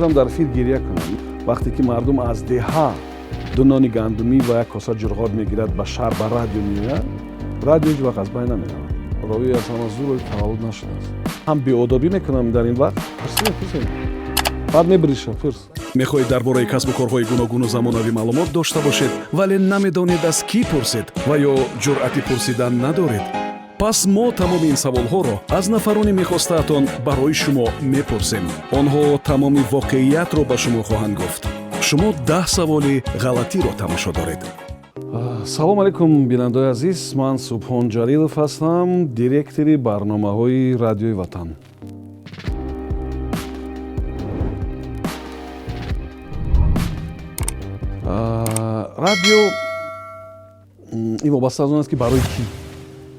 метавонам дар эфир гирия кунам. Вақте ки мардум аз деҳа ду нони гандумӣ ва як коса ҷурғоб мегирад ба шаҳр ба радио меояд, радио ҳеҷ вақт аз байн наmerавад. Ровии аз ҳама зуд таваллуд нашудааст. ҳам беодобӣ мекунам дар ин вақт. Пурсед. баъд мебиришам пурс. мехоҳед дар бораи касбу корҳои гуногуну замонавӣ маълумот дошта бошед, вале намедонед аз кӣ пурсед ва ё ҷуръати пурсидан надоред? пас мо тамоми ин саволҳоро аз нафароне мехостаатон барои шумо мепурсем. онҳо тамоми воқеиятро ба шумо хоҳанд гуфт. шумо 10 саволи ғалатиро тамошо доред. салом алейкум бинандаи азиз, ман Субҳон Ҷалилов ҳастам, директори барномаҳои Радиои Ватан. радио ин вобаста аз он аст ки барои кӣ?